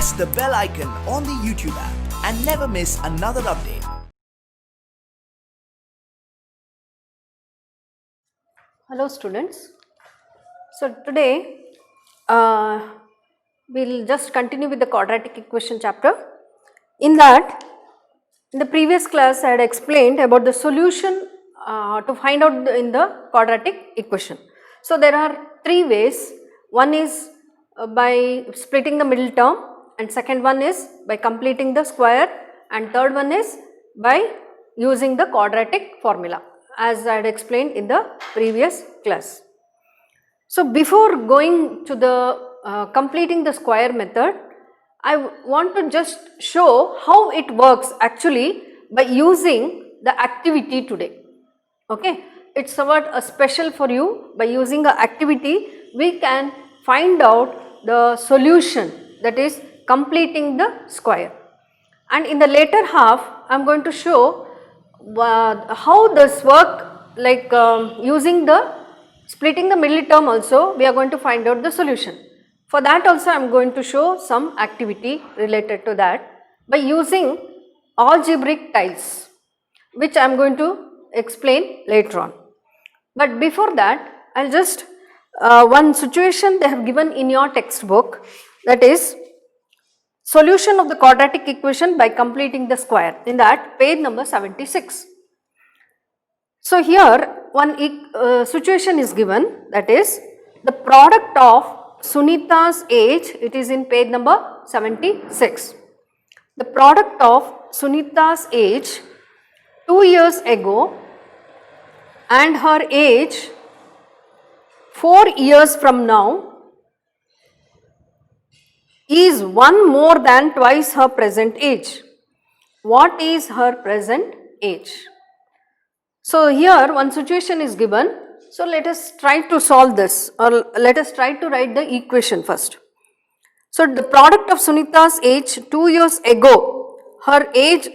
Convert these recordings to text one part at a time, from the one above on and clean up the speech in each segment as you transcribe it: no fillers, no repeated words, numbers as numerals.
press the bell icon on the YouTube app and never miss another update. Hello students. So today we'll just continue with the quadratic equation chapter. In that, in the previous class I had explained about the solution to find out in the quadratic equation. So there are three ways. One is by splitting the middle term, and second one is by completing the square, and third one is by using the quadratic formula, as I had explained in the previous class. So before going to the completing the square method, I want to just show how it works actually by using the activity today. Okay, it's somewhat a special for you. By using the activity, we can find out the solution, that is completing the square. And in the later half, I am going to show how this work, like using the splitting the middle term also, we are going to find out the solution. For that also I am going to show some activity related to that by using algebraic tiles, which I am going to explain later on. But before that, I will just one situation they have given in your textbook, that is solution of the quadratic equation by completing the square, in that page number 76. So here one situation is given, that is the product of Sunita's age, it is in page number 76. The product of Sunita's age 2 years ago and her age 4 years from now is one more than twice her present age. What is her present age? So here one situation is given. So let us try to solve this, or let us try to write the equation first. So the product of Sunita's age 2 years ago, her age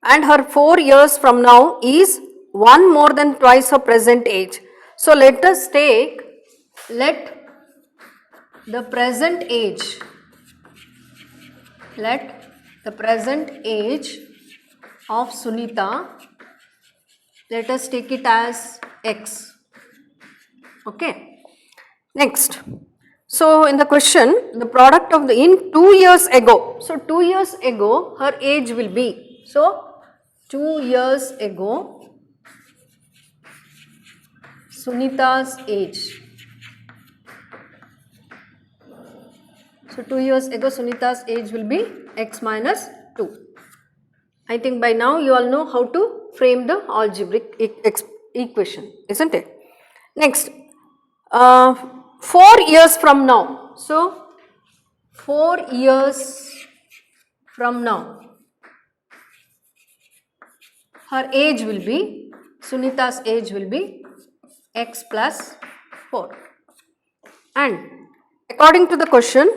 and her 4 years from now is one more than twice her present age. So let us take, let the present age of Sunita, let us take it as x. Okay. Next, so in the question, the product of the in 2 years ago, so 2 years ago her age will be, so 2 years ago Sunita's age. So 2 years ago Sunita's age will be x minus 2. I think by now you all know how to frame the algebraic equation, isn't it? Next, 4 years from now. So 4 years from now her age will be, Sunita's age will be x plus 4. And according to the question,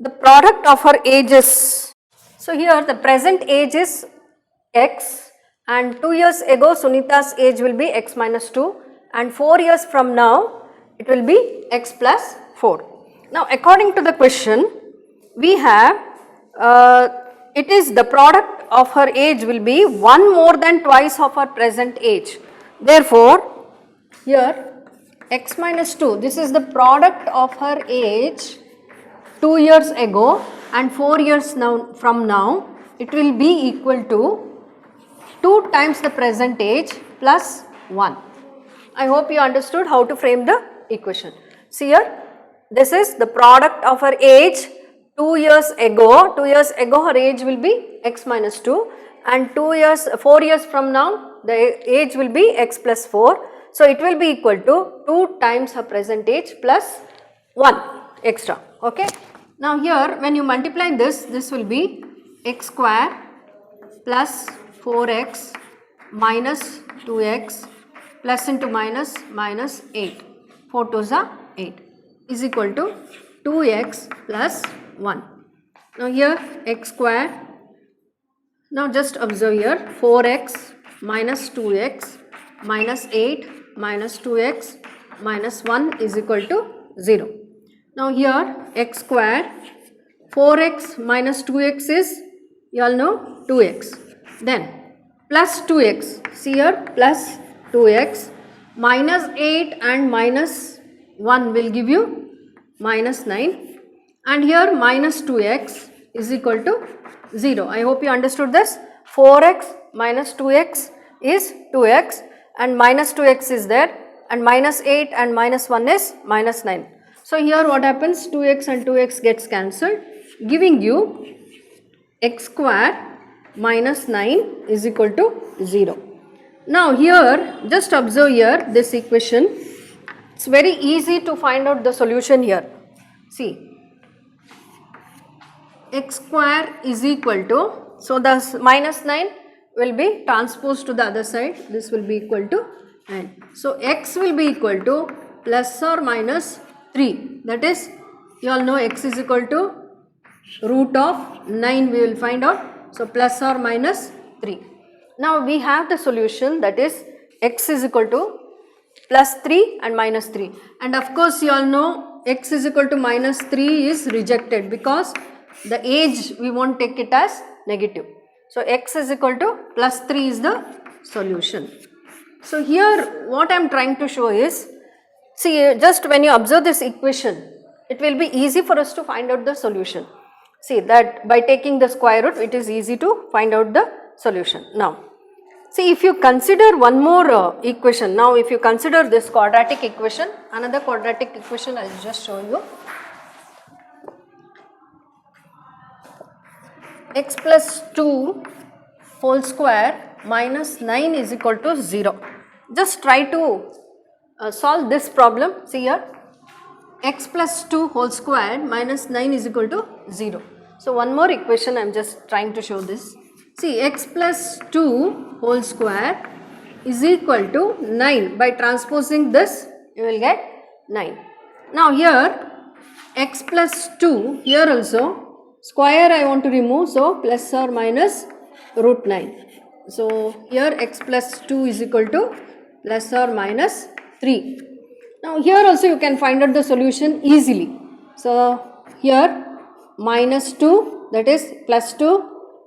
the product of her ages, so here the present age is x, and 2 years ago Sunita's age will be x minus 2, and 4 years from now it will be x plus 4. Now according to the question, we have it is the product of her age will be one more than twice of her present age. Therefore here x minus 2, this is the product of her age 2 years ago and 4 years now from now, it will be equal to 2 times the present age plus 1. I hope you understood how to frame the equation. See here, this is the product of her age 2 years ago. 2 years ago her age will be x minus 2, and 4 years from now the age will be x plus 4. So it will be equal to 2 times her present age plus 1 extra. Okay. Now here when you multiply this, this will be x square plus 4x minus 2x plus into minus minus 8. 4 2s are 8 is equal to 2x plus 1. Now here x square, now just observe here 4x minus 2x minus 8 minus 2x minus 1 is equal to 0. Now here x square 4x minus 2x is, you all know, 2x. Then plus 2x, see here, plus 2x, minus 8 and minus 1 will give you minus 9, and here minus 2x is equal to 0. I hope you understood this. 4x minus 2x is 2x, and minus 2x is there, and minus 8 and minus 1 is minus 9. So here what happens, 2x and 2x gets cancelled, giving you x square minus 9 is equal to 0. Now here, just observe here this equation. It's very easy to find out the solution here. See, x square is equal to, so the minus 9 will be transposed to the other side, this will be equal to 9. So x will be equal to plus or minus 3, that is, you all know x is equal to root of 9 we will find out, so plus or minus 3. Now we have the solution, that is x is equal to plus 3 and minus 3, and of course you all know x is equal to minus 3 is rejected because the age we won't take it as negative. So x is equal to plus 3 is the solution. So here what I am trying to show is, see, just when you observe this equation, it will be easy for us to find out the solution. See that by taking the square root, it is easy to find out the solution. Now, see, if you consider one more equation, now if you consider this quadratic equation, another quadratic equation I will just show you. X plus 2 whole square minus 9 is equal to 0. Just try to solve this problem. See here, x plus 2 whole square minus 9 is equal to 0. So one more equation I am just trying to show this. See, x plus 2 whole square is equal to 9. By transposing this, you will get 9. Now here, x plus 2, here also square I want to remove, so plus or minus root 9. So here x plus 2 is equal to plus or minus 3. Now here also you can find out the solution easily. So here minus 2, that is plus 2,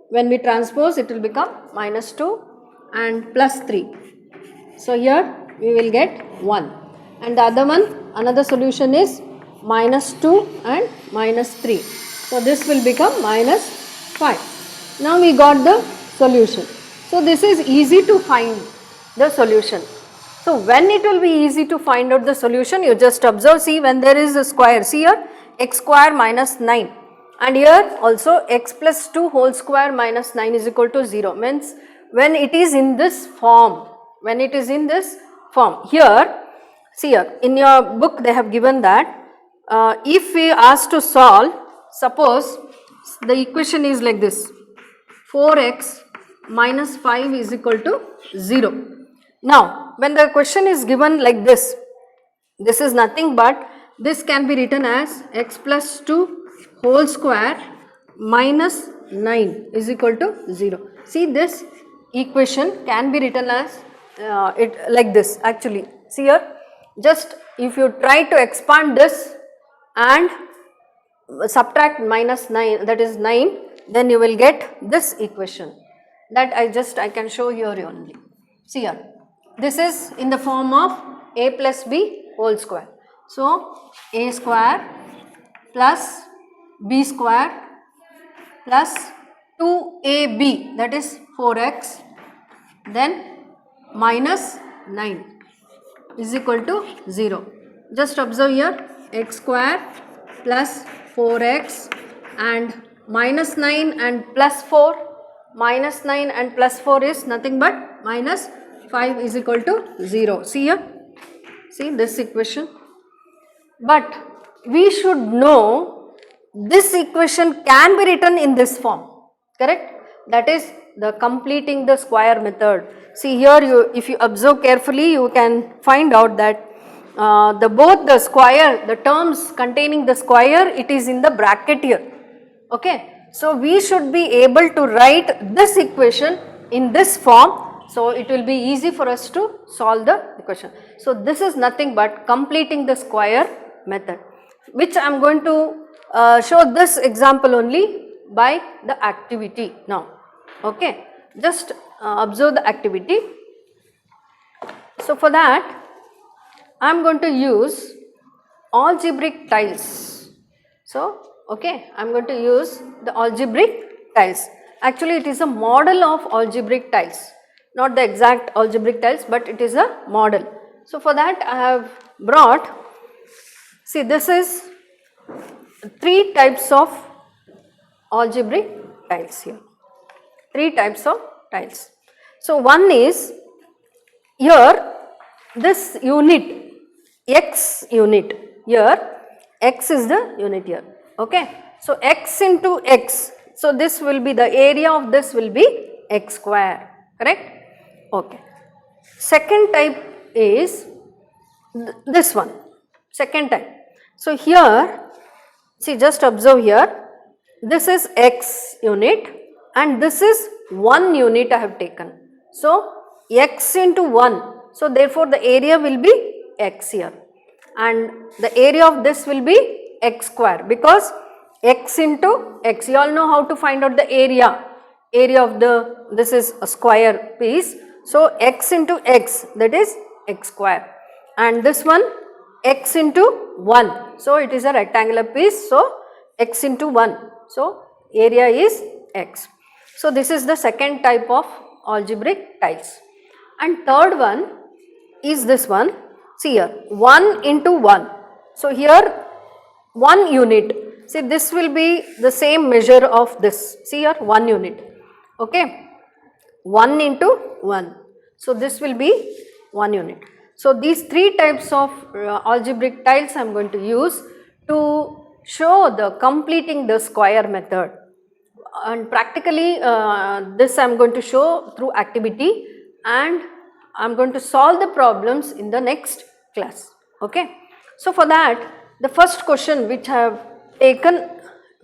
when we transpose it will become minus 2 and plus 3. So here we will get 1, and the other one, another solution is minus 2 and minus 3. So this will become minus 5. Now we got the solution. So this is easy to find the solution. So when it will be easy to find out the solution, you just observe, see, when there is a square, see here x square minus 9, and here also x plus 2 whole square minus 9 is equal to 0, means when it is in this form, here, see here in your book they have given that if we ask to solve, suppose the equation is like this, 4x minus 5 is equal to 0. Now when the question is given like this is nothing but this can be written as x plus 2 whole square minus 9 is equal to 0. See, this equation can be written as it like this actually. See here, just if you try to expand this and subtract minus 9, that is 9, then you will get this equation that I can show here only. See here, this is in the form of a plus b whole square. So a square plus b square plus 2ab, that is 4x, then minus 9 is equal to 0. Just observe here, x square plus 4x and minus 9 and plus 4, minus 9 and plus 4 is nothing but minus 5 is equal to 0. See here, see this equation. But we should know this equation can be written in this form, correct? That is the completing the square method. See here, if you observe carefully, you can find out that both the square, the terms containing the square, it is in the bracket here. Okay, so we should be able to write this equation in this form, so it will be easy for us to solve the equation. So this is nothing but completing the square method, which I am going to show this example only by the activity now. Okay, just observe the activity. So for that I am going to use algebraic tiles. So okay, I am going to use the algebraic tiles. Actually it is a model of algebraic tiles, not the exact algebraic tiles, but it is a model. So for that I have brought, see this is 3 types of algebraic tiles here, 3 types of tiles. So one is here this unit, x unit, here x is the unit here, okay. So x into x, so this will be the area of this will be x square, correct, okay. Second type is this one, second type. So here see, just observe here, this is x unit and this is 1 unit I have taken. So x into 1, so therefore the area will be x here and the area of this will be x square, because x into x, you all know how to find out the area of the, this is a square piece. So x into x, that is x square, and this one x into 1, so it is a rectangular piece, so x into 1, so area is x. So this is the second type of algebraic tiles. And third one is this one, see here 1 into 1, so here 1 unit, see this will be the same measure of this, see here 1 unit, okay, 1 into 1, so this will be 1 unit. So these 3 types of algebraic tiles I am going to use to show the completing the square method, and practically this I am going to show through activity, and I am going to solve the problems in the next class, okay. So for that, the first question which I have taken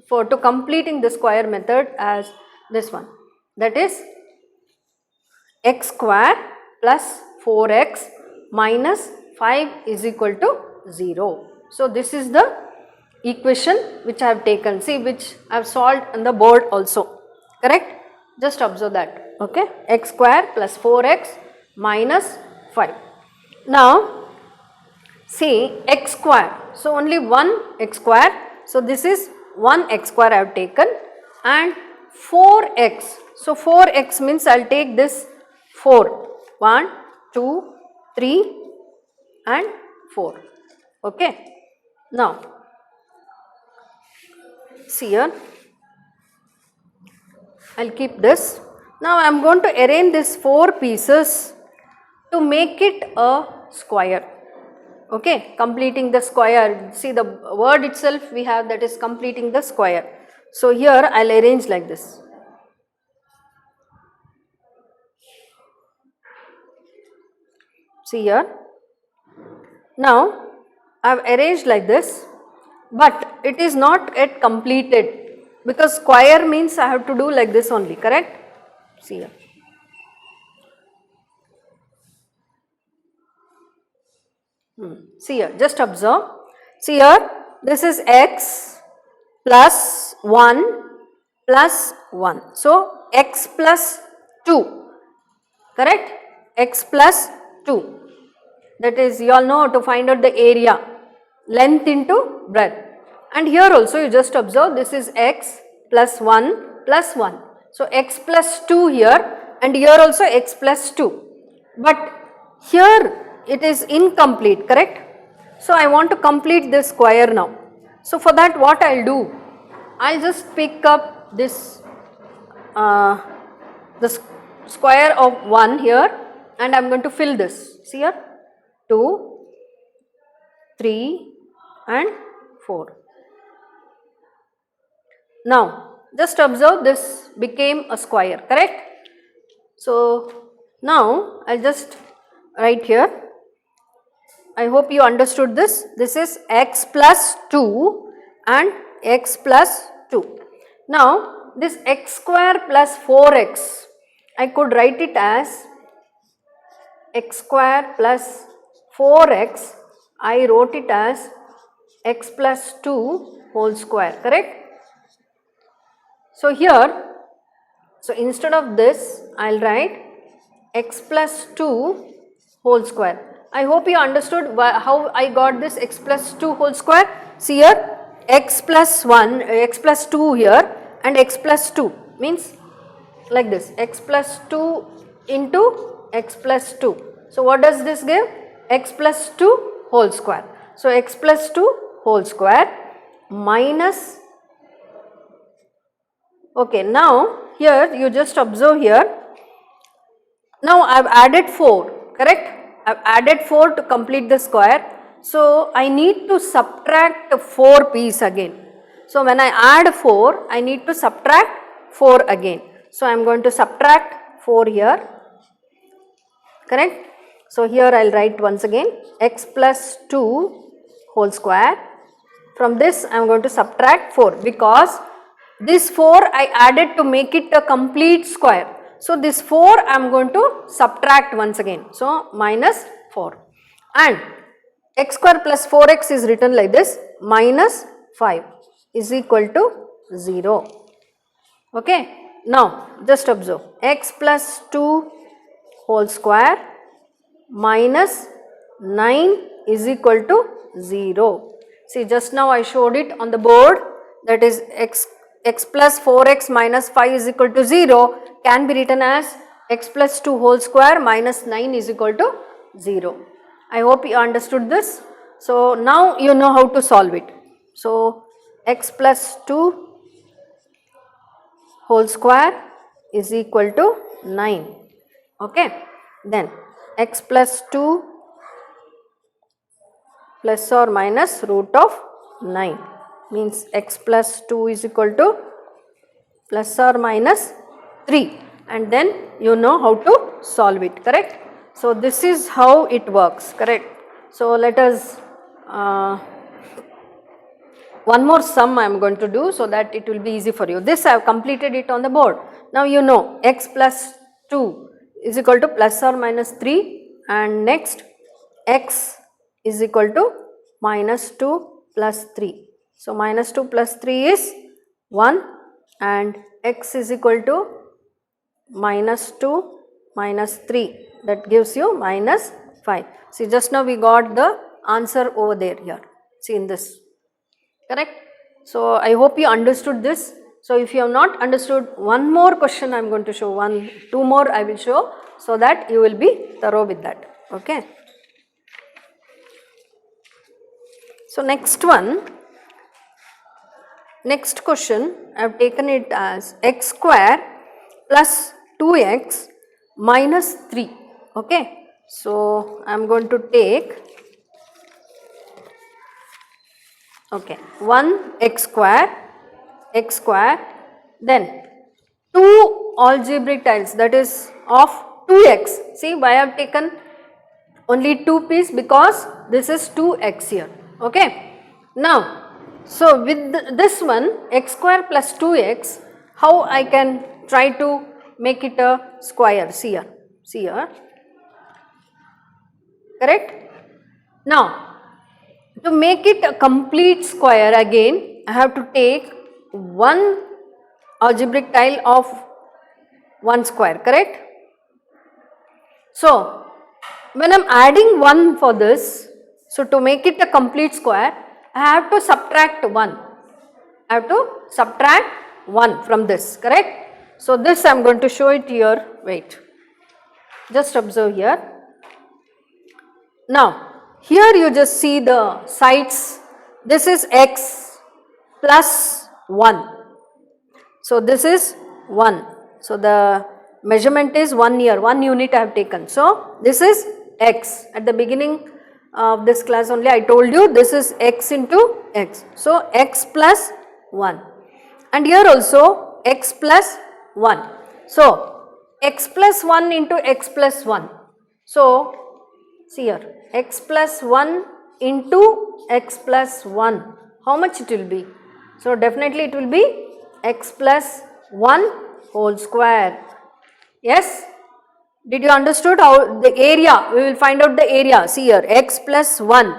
for to completing the square method as this one, that is x square plus 4x minus 5 is equal to 0. So this is the equation which I have taken, see, which I have solved on the board also, correct, just observe that, okay, x square plus 4x minus 5. Now see x square, so only one x square, so this is 1 x square I have taken, and 4x, so 4x means I will take this 4, 1, 2, 3 and 4, okay. Now see here, I will keep this. Now I am going to arrange these 4 pieces to make it a square, okay, completing the square. See the word itself we have, that is completing the square. So here I will arrange like this. See here, now I have arranged like this, but it is not yet completed, because square means I have to do like this only, correct. See here, see here, just observe, see here, this is x plus 1 plus 1, so x plus 2, correct, x plus 2, that is you all know how to find out the area, length into breadth. And here also you just observe, this is x plus 1 plus 1, so x plus 2 here, and here also x plus 2, but here it is incomplete, correct. So I want to complete this square now. So for that what I will do, I will just pick up this the square of 1 here, and I am going to fill this, see here, 2, 3 and 4. Now just observe, this became a square, correct. So now I will just write here, I hope you understood this. This is x plus 2 and x plus 2. Now this x square plus 4x, I could write it as x square plus 4x, I wrote it as x plus 2 whole square, correct? So here, so instead of this, I will write x plus 2 whole square. I hope you understood how I got this x plus 2 whole square. See here, x plus 1, x plus 2 here and x plus 2 means like this, x plus 2 into x plus 2. So what does this give? X plus 2 whole square. So x plus 2 whole square minus, okay, now here you just observe here, now I have added 4, correct? I have added 4 to complete the square. So I need to subtract 4 piece again. So when I add 4, I need to subtract 4 again. So I am going to subtract 4 here, correct? So here I will write once again x plus 2 whole square. From this I am going to subtract 4 because this 4 I added to make it a complete square. So this 4 I am going to subtract once again. So minus 4 and x square plus 4x is written like this, minus 5 is equal to 0. Okay. Now just observe, x plus 2 whole square minus 9 is equal to 0. See, just now I showed it on the board, that is x plus 4x minus 5 is equal to 0 can be written as x plus 2 whole square minus 9 is equal to 0. I hope you understood this. So now you know how to solve it. So x plus 2 whole square is equal to 9. Okay. Then x plus 2 plus or minus root of 9 means x plus 2 is equal to plus or minus 3, and then you know how to solve it, correct? So this is how it works, correct? So let us one more sum I am going to do so that it will be easy for you. This I have completed it on the board. Now you know x plus 2 is equal to plus or minus 3, and next x is equal to minus 2 plus 3. So minus 2 plus 3 is 1 and x is equal to minus 2 minus 3, that gives you minus 5. See, just now we got the answer over there here, see in this, correct? So I hope you understood this. So if you have not understood, one more question I am going to show, two more I will show, so that you will be thorough with that, okay? So next one, next question I have taken it as x square plus 2x minus 3, okay? So I am going to take, okay, 1 x square, then 2 algebraic tiles, that is of 2x. See, why I have taken only 2 piece? Because this is 2x here, okay? Now, so with this one x square plus 2x, how I can try to make it a square? See here, correct? Now, to make it a complete square again, I have to take one algebraic tile of 1 square, correct? So, when I am adding 1 for this, so to make it a complete square, I have to subtract 1. I have to subtract 1 from this, correct? So this I am going to show it here, wait, just observe here. Now, here you just see the sides, this is x plus 1. So this is 1. So the measurement is 1 here, 1 unit I have taken. So this is x. At the beginning of this class only I told you this is x into x. So x plus 1. And here also x plus 1. So x plus 1 into x plus 1. So see here, x plus 1 into x plus 1. How much it will be? So definitely it will be x plus 1 whole square. Yes? Did you understood how the area? We will find out the area. See here, x plus 1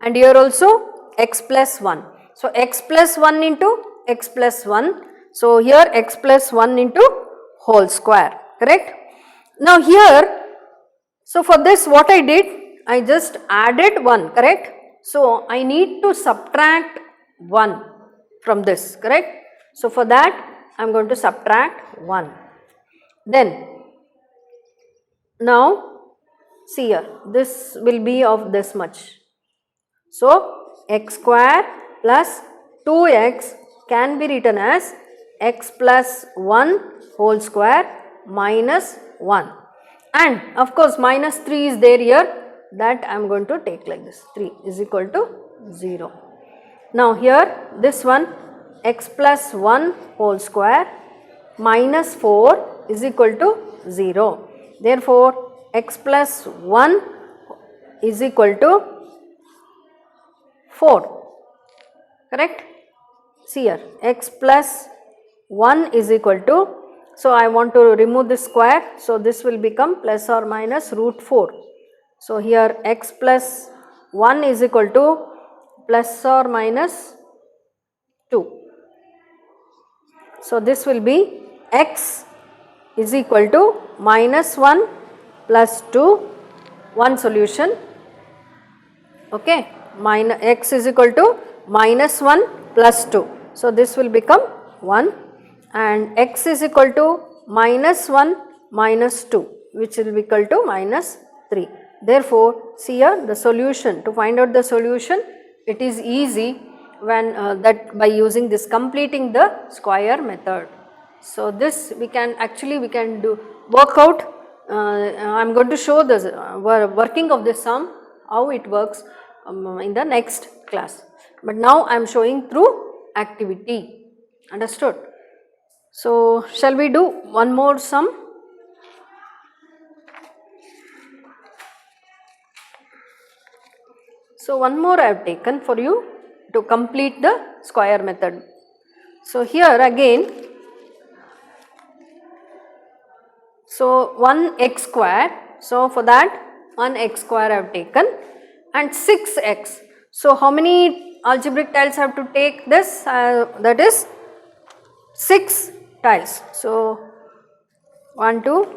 and here also x plus 1. So x plus 1 into x plus 1. So here x plus 1 into whole square, correct? Now here, so for this what I did, I just added 1, correct? So I need to subtract 1 from this, correct? So for that I am going to subtract 1. Then now see here, this will be of this much. So x square plus 2x can be written as x plus 1 whole square minus 1, and of course minus 3 is there here, that I am going to take like this, 3 is equal to 0. Now here this one, x plus 1 whole square minus 4 is equal to 0. Therefore x plus 1 is equal to 4, correct? See here, x plus 1 is equal to, so I want to remove this square, so this will become plus or minus root 4. So here x plus 1 is equal to plus or minus 2. So this will be x is equal to minus 1 plus 2, one solution, okay, minus x is equal to minus 1 plus 2. So this will become 1, and x is equal to minus 1 minus 2, which will be equal to minus 3. Therefore, see here the solution, to find out the solution, it is easy when that by using this completing the square method. So this we can do work out. I am going to show the working of this sum, how it works in the next class, but now I am showing through activity, understood? So shall we do one more sum? So one more I have taken for you to complete the square method. So here again, so 1x square, so for that 1x square I have taken, and 6x. So how many algebraic tiles I have to take this? That is 6 tiles. So 1, 2,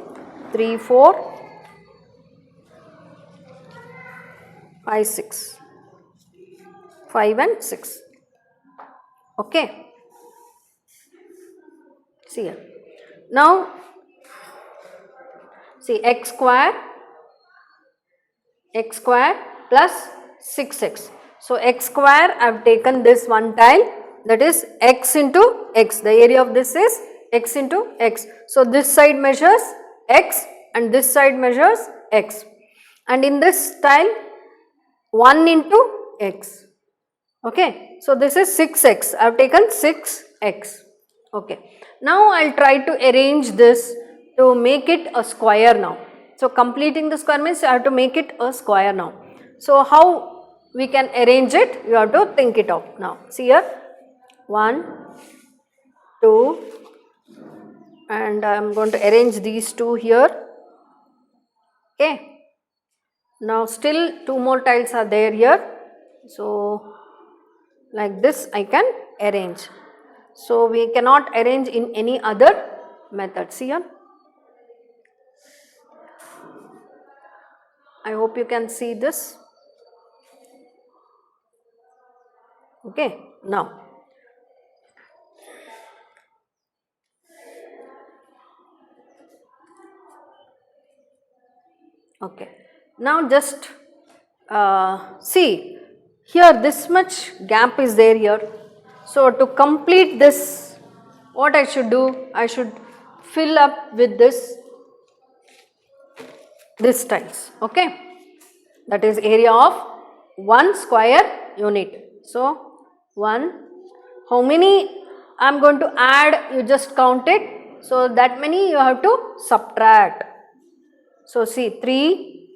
3, 4, 5, 6, 5 and 6, okay. See here, now see x square plus 6x. So x square I have taken this one tile, that is x into x, the area of this is x into x. So this side measures x and this side measures x, and in this tile 1 into x, okay. So this is 6x, I have taken 6x, okay. Now I will try to arrange this to make it a square now. So completing the square means I have to make it a square now. So how we can arrange it, you have to think it out now. See here, 1, 2, and I am going to arrange these two here, okay. Now still 2 more tiles are there here, so like this I can arrange. So we cannot arrange in any other method. See here, I hope you can see this, okay. Now okay, now just see here, this much gap is there here. So to complete this, what I should do, I should fill up with this tiles, okay. That is area of 1 square unit. So 1, how many I am going to add, you just count it. So that many you have to subtract. So see, 3,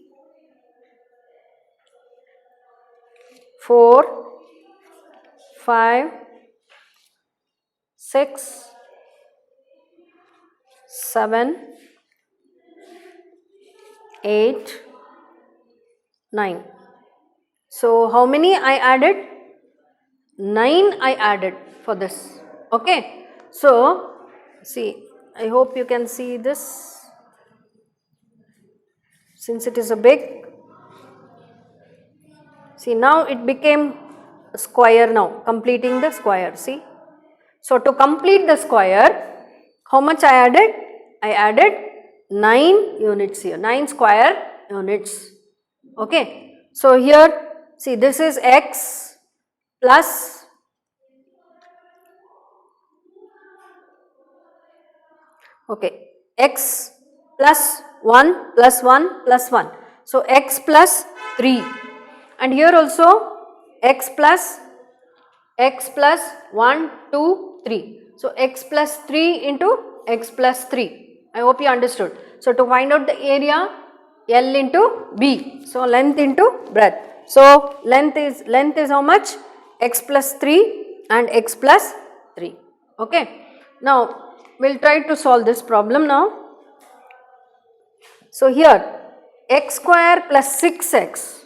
4, 5, 6, 7, 8, 9. So how many I added? 9 I added for this. Okay. So, see, I hope you can see this, since it is a big. See, now it became a square now, completing the square, see. So, to complete the square, how much I added? I added 9 units here, 9 square units. Okay. So, here see, this is x plus x plus 1 plus 1 plus 1. So, x plus 3, and here also x plus 1, 2, 3. So, x plus 3 into x plus 3. I hope you understood. So, to find out the area, L into B. So, length into breadth. So, length is how much? X plus 3 and x plus 3. Okay. Now, we will try to solve this problem now. So, here x square plus 6x,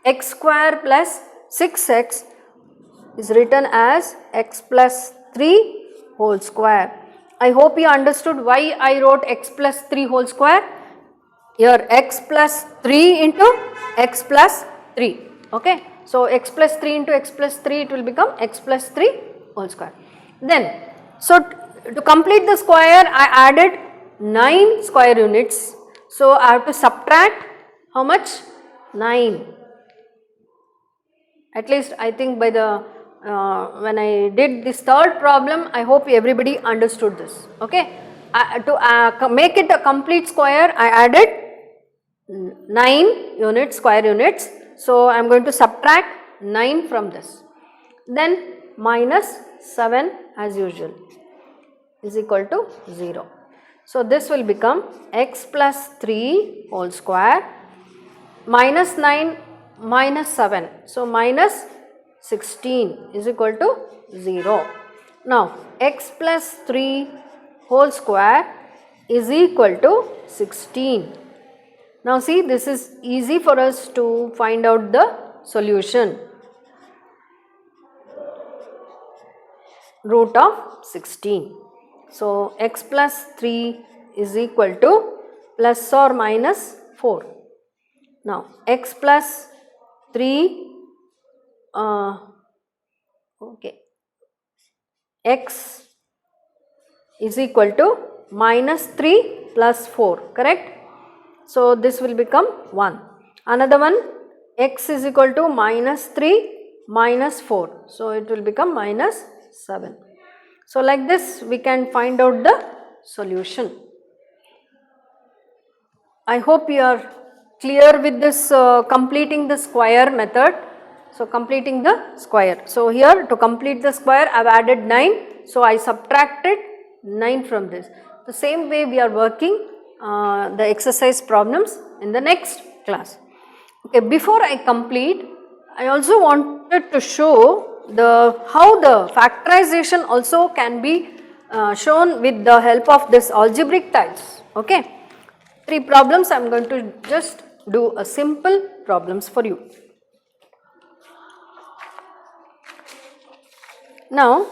x square plus 6x is written as x plus 3 whole square. I hope you understood why I wrote x plus 3 whole square. Here x plus 3 into x plus 3. Okay. So, x plus 3 into x plus 3, it will become x plus 3 whole square. Then, so to complete the square, I added 9 square units. So, I have to subtract how much? 9. At least I think by the when I did this third problem, I hope everybody understood this. Okay. To make it a complete square, I added 9 units, square units. So, I am going to subtract 9 from this. Then minus 7 as usual is equal to 0. So, this will become x plus 3 whole square minus 9 minus 7. So, minus 16 is equal to 0. Now, x plus 3 whole square is equal to 16. Now, see, this is easy for us to find out the solution. Root of 16. So, x plus 3 is equal to plus or minus 4. Now, x plus 3, x is equal to minus 3 plus 4, correct? So, this will become 1. Another one, x is equal to minus 3 minus 4. So, it will become minus 7. So, like this we can find out the solution. I hope you are clear with this completing the square method. So, completing the square. So, here to complete the square I have added 9. So, I subtracted 9 from this. The same way we are working the exercise problems in the next class. Okay, before I complete, I also wanted to show how the factorization also can be shown with the help of this algebraic tiles. Okay. 3 problems I am going to just do a simple problems for you. Now,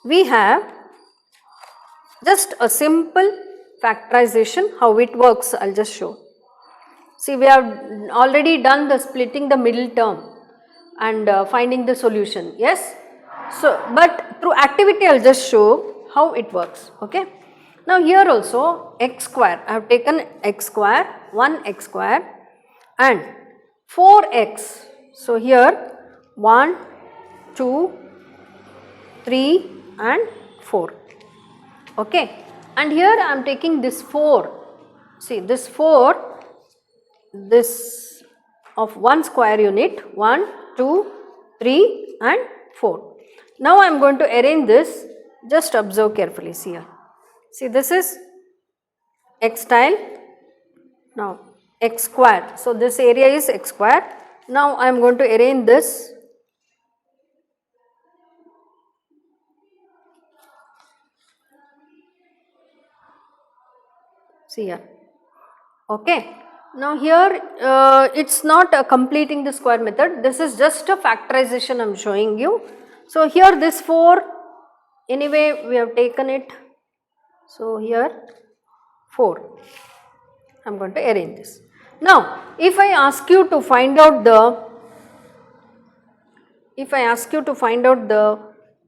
we have just a simple factorization, how it works I will just show. See, we have already done the splitting the middle term and finding the solution, yes. So, but through activity I will just show how it works, okay. Now, here also x square, I have taken x square, 1x square and 4x. So, here 1, 2, 3 and 4, okay. And here I am taking this 4, see this 4, this of 1 square unit, 1, 2, 3 and 4. Now, I am going to arrange this, just observe carefully, see here. See, this is x tile, now x square. So, this area is x square. Now, I am going to arrange this. See here, okay. Now here it's not completing the square method, this is just a factorization I am showing you. So here this 4 anyway we have taken it, so here 4 I am going to arrange this. Now if I ask you to find out the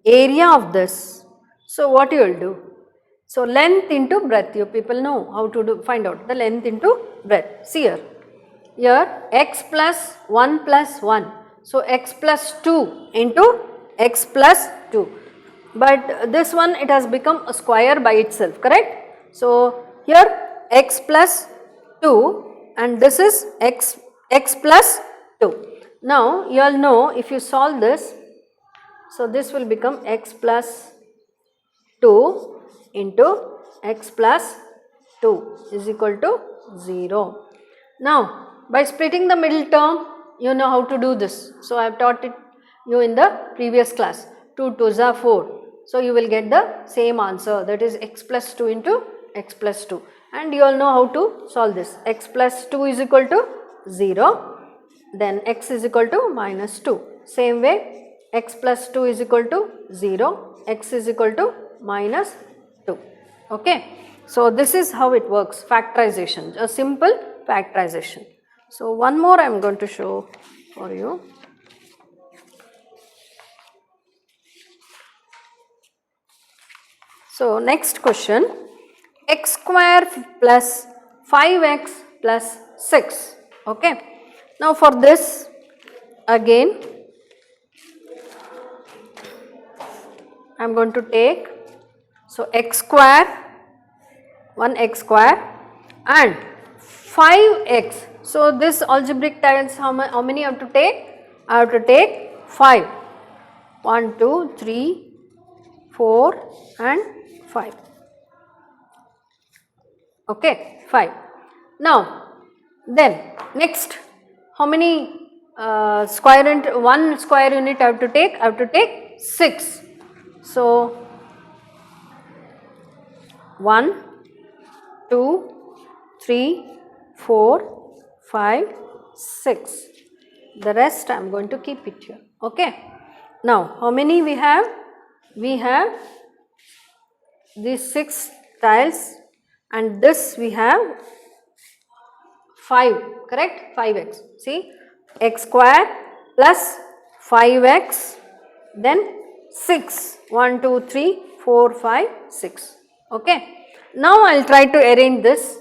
area of this, so what you will do? So length into breadth, you people know how to find out the length into breadth. See here x plus 1 plus 1, so x plus 2 into x plus 2, but this one it has become a square by itself, correct? So here x plus 2 and this is x plus 2. Now you all know if you solve this, so this will become x plus 2 into x plus 2 is equal to 0. Now by splitting the middle term you know how to do this. So I have taught it you in the previous class, 2 2s are 4. So you will get the same answer, that is x plus 2 into x plus 2, and you all know how to solve this. X plus 2 is equal to 0, then x is equal to minus 2. Same way x plus 2 is equal to 0, x is equal to minus 2. Okay. So this is how it works, factorization, a simple factorization. So one more I am going to show for you. So next question, x square plus 5x plus 6. Okay. Now for this again I am going to take, so x square, 1x square and 5x. So this algebraic tiles how many I have to take? I have to take 5. 1, 2, 3, 4 and 5. Okay, 5. Now then next, how many one square unit I have to take? I have to take 6. So 1, 2, 3, 4, 5, 6. The rest I am going to keep it here. Okay. Now how many we have? We have these 6 tiles and this we have 5, correct? 5x. See, x square plus 5x, then 6. 1, 2, 3, 4, 5, 6. Okay. Now I will try to arrange this.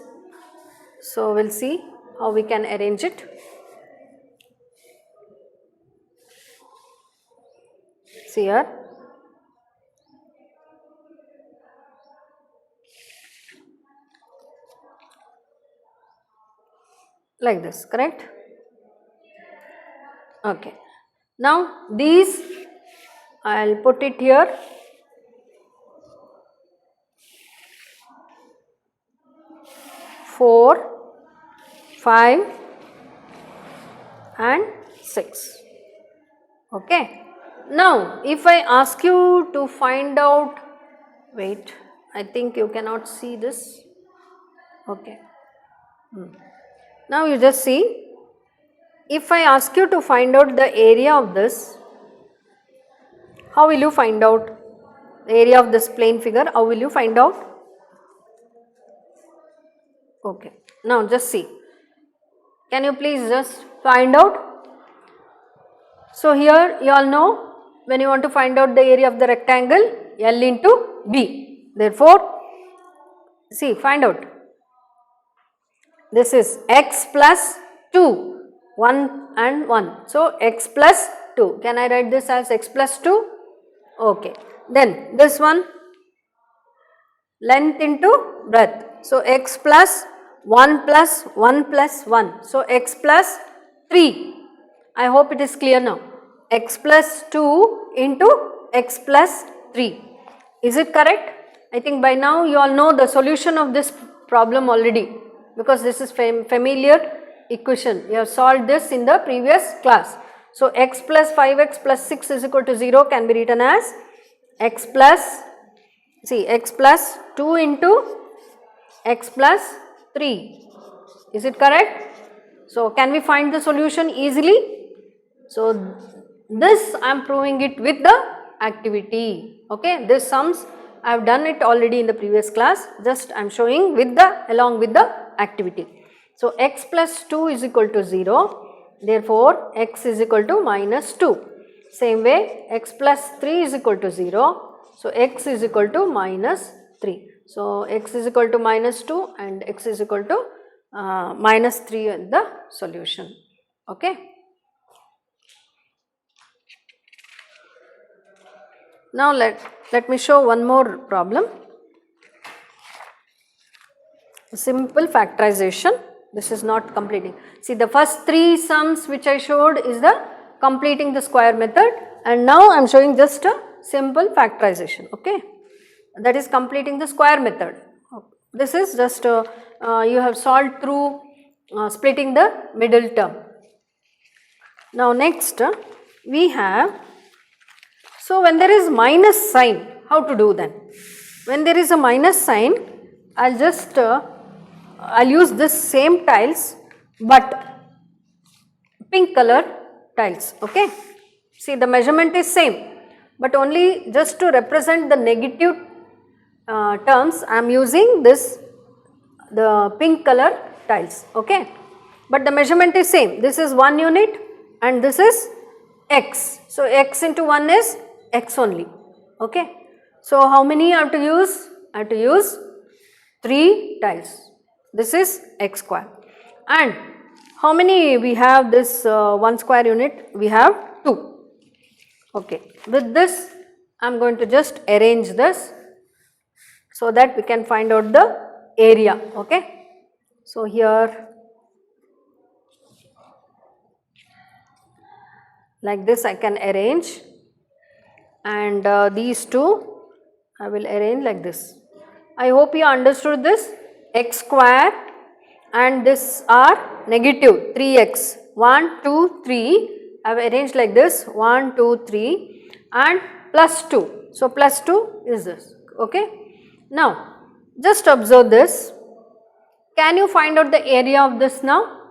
So we will see how we can arrange it. See here. Like this, correct? Okay. Now these I will put it here. Four, 5 and 6. Okay. Now if I ask you to find out, wait, I think you cannot see this. Okay. Now you just see, if I ask you to find out the area of this, how will you find out the area of this plane figure? How will you find out? Okay. Now just see. Can you please just find out? So here you all know, when you want to find out the area of the rectangle, L into B. Therefore, see, find out. This is x plus 2, 1 and 1. So x plus 2. Can I write this as x plus 2? Okay. Then this one, length into breadth. So x plus 1 plus 1 plus 1. So x plus 3. I hope it is clear now. X plus 2 into x plus 3. Is it correct? I think by now you all know the solution of this problem already, because this is familiar equation. You have solved this in the previous class. So x plus 5x plus 6 is equal to 0 can be written as x plus, see, x plus 2 into x plus 3. Is it correct? So can we find the solution easily? So this I am proving it with the activity. Okay, this sums I have done it already in the previous class, just I am showing with the along with the activity. So x plus 2 is equal to 0, therefore x is equal to minus 2. Same way x plus 3 is equal to 0, so x is equal to minus 3. So x is equal to minus 2 and x is equal to minus 3 in the solution. Okay. Now let me show one more problem. Simple factorization. This is not completing. See, the first 3 sums which I showed is the completing the square method, and now I am showing just a simple factorization. Okay, that is completing the square method. This is just you have solved through splitting the middle term. Now next we have, so when there is minus sign, how to do then? When there is a minus sign, I'll just I'll use this same tiles but pink color tiles. Okay, see, the measurement is same, but only just to represent the negative terms I am using the pink color tiles. Okay, but the measurement is same. This is 1 unit and this is x. So x into 1 is x only. Okay, so how many I have to use? I have to use 3 tiles. This is x square. And how many we have this 1 square unit? We have 2. Okay, with this I am going to just arrange this so that we can find out the area. Okay, so here like this I can arrange, and these two I will arrange like this. I hope you understood this. X square and this are negative 3x, 1, 2, 3, I have arranged like this 1, 2, 3 and plus 2. So plus 2 is this. Okay. Now just observe this. Can you find out the area of this now?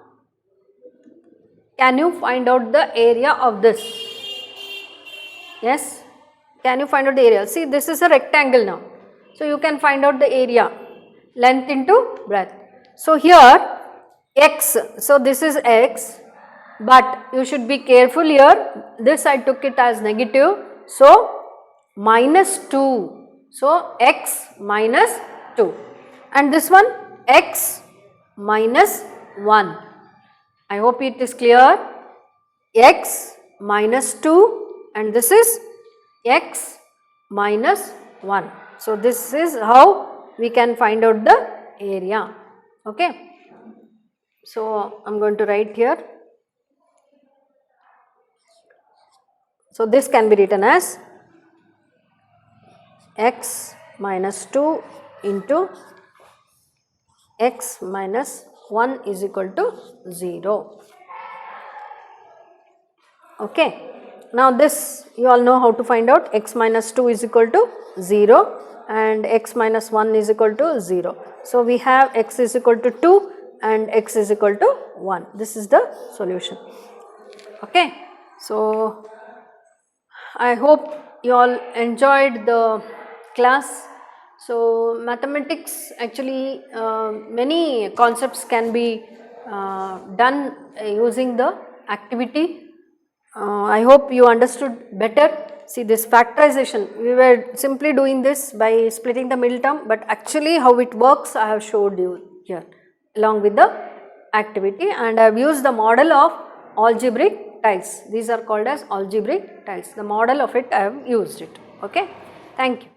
Can you find out the area of this? Yes. Can you find out the area? See, this is a rectangle now. So you can find out the area, length into breadth. So here x, so this is x, but you should be careful here, this I took it as negative, so minus 2, so x minus 2, and this one x minus 1. I hope it is clear, x minus 2 and this is x minus 1. So this is how we can find out the area. Okay. So I am going to write here. So this can be written as x minus 2 into x minus 1 is equal to 0. Okay. Now this you all know how to find out. X minus 2 is equal to 0 and x minus 1 is equal to 0. So we have x is equal to 2 and x is equal to 1. This is the solution. Okay. So I hope you all enjoyed the class. So mathematics, actually many concepts can be done using the activity. I hope you understood better. See, this factorization, we were simply doing this by splitting the middle term, but actually how it works I have showed you here along with the activity, and I have used the model of algebraic tiles. These are called as algebraic tiles. The model of it I have used it. Okay. Thank you.